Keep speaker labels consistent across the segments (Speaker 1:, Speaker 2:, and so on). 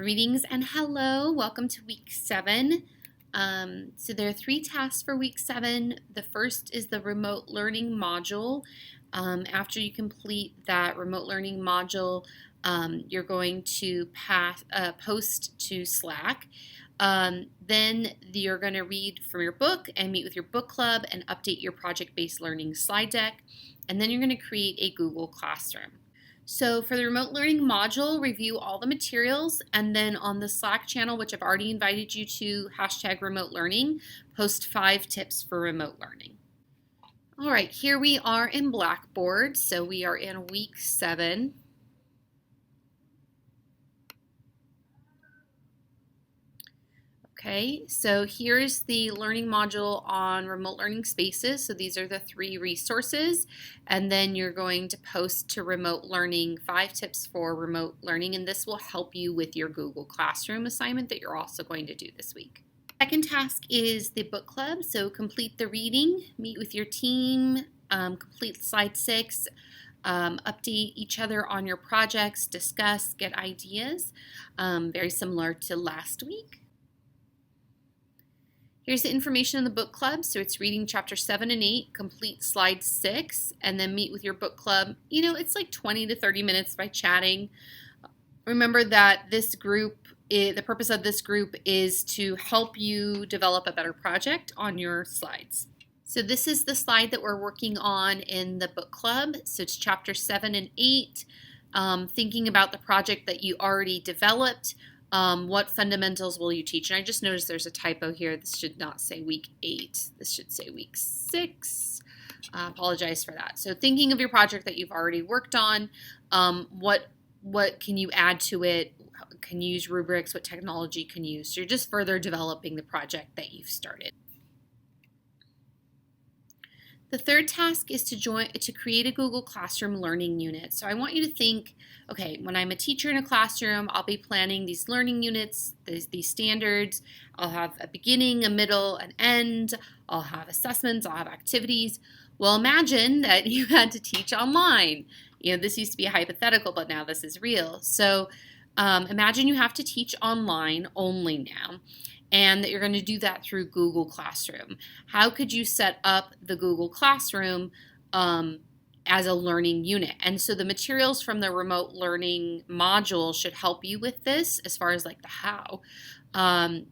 Speaker 1: Greetings and hello. Welcome to week 7. So there are 3 tasks for week 7. The first is the remote learning module. After you complete that remote learning module, you're going to post to Slack. Then you're going to read from your book and meet with your book club and update your project-based learning slide deck. And then you're going to create a Google Classroom. So for the remote learning module, review all the materials, and then on the Slack channel, which I've already invited you to, #remote-learning, post 5 tips for remote learning. All right, here we are in Blackboard. So we are in week 7. Okay, so here's the learning module on remote learning spaces. So these are the 3 resources, and then you're going to post to remote learning 5 tips for remote learning, and this will help you with your Google Classroom assignment that you're also going to do this week. Second task is the book club. So complete the reading, meet with your team, complete slide 6, update each other on your projects, discuss, get ideas, very similar to last week. Here's the information in the book club. So it's reading chapter 7 and 8, complete slide 6, and then meet with your book club. You know, it's like 20 to 30 minutes by chatting. Remember that this group, the purpose of this group is to help you develop a better project on your slides. So this is the slide that we're working on in the book club. So it's chapter 7 and 8, thinking about the project that you already developed. What fundamentals will you teach? And I just noticed there's a typo here. This should not say week 8. This should say week 6. Apologize for that. So thinking of your project that you've already worked on, what can you add to it? Can you use rubrics? What technology can you use? So you're just further developing the project that you've started. The third task is to create a Google Classroom learning unit. So I want you to think, okay, when I'm a teacher in a classroom, I'll be planning these learning units, these standards. I'll have a beginning, a middle, an end. I'll have assessments, I'll have activities. Well, imagine that you had to teach online. You know, this used to be a hypothetical, but now this is real. So imagine you have to teach online only now, and that you're going to do that through Google Classroom. How could you set up the Google Classroom as a learning unit? And so the materials from the remote learning module should help you with this as far as like the how. I've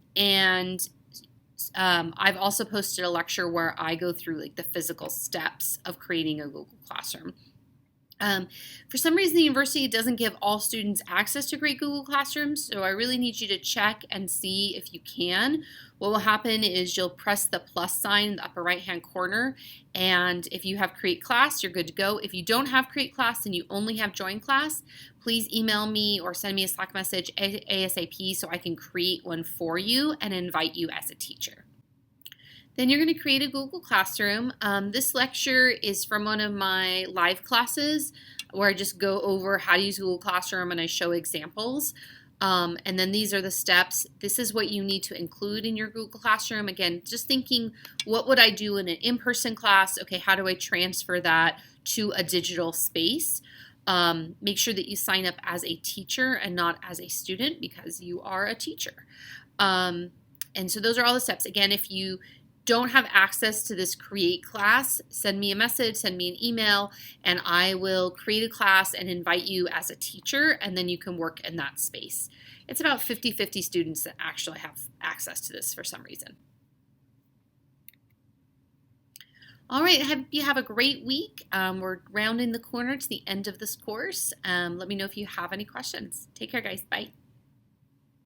Speaker 1: also posted a lecture where I go through like the physical steps of creating a Google Classroom. For some reason, the university doesn't give all students access to great Google Classrooms, so I really need you to check and see if you can. What will happen is you'll press the plus sign in the upper right-hand corner, and if you have Create Class, you're good to go. If you don't have Create Class and you only have Join Class, please email me or send me a Slack message ASAP so I can create one for you and invite you as a teacher. Then you're going to create a Google Classroom. This lecture is from one of my live classes where I just go over how to use Google Classroom and I show examples. And then these are the steps. This is what you need to include in your Google Classroom. Again, just thinking, what would I do in an in-person class? Okay, how do I transfer that to a digital space? Make sure that you sign up as a teacher and not as a student because you are a teacher. And so those are all the steps. Again, if you don't have access to this Create class, send me a message, send me an email, and I will create a class and invite you as a teacher, and then you can work in that space. It's about 50-50 students that actually have access to this for some reason. All right, I hope you have a great week. We're rounding the corner to the end of this course. Let me know if you have any questions. Take care, guys. Bye.